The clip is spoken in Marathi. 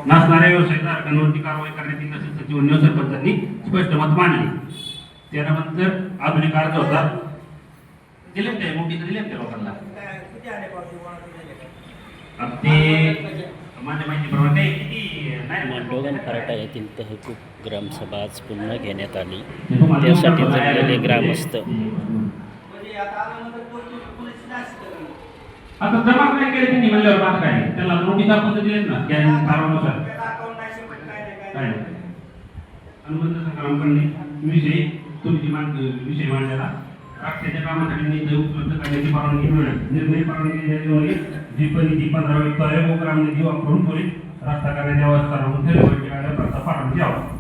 नसणाऱ्या व्यवसायधारकांवरती कारवाई करण्यात येईल असे सचिव सरपंचांनी स्पष्ट मत मांडले. त्यानंतर आधुनिक अर्ज होता दिले ते मोठी दिले त्या लोकांना ते माझ्या माहितीप्रमाणे किती नाही. मांडोगण फराटा येथील तहकूब ग्रामसभा आज पुन्हा घेण्यात आली. त्यासाठी जमलेले ग्रामस्थ आता जमा काय केले त्यांनी म्हणल्यावर बात काय त्याला नोटीस आपण दिलेत ना त्या कारानुसार काय अनुबंध संकलनाकडे विषय तुमची विषय मांडलेला राष्ट्राच्या कामासाठी निधी उपलब्ध करण्याची परवानगी मिळेल. निर्णय परवानगी देण्याची जी 15 ग्राम निधी वापरून त्वरित रस्ता करण्याची अवस्था राहून प्रस्ताव पाठवण्यात यावा.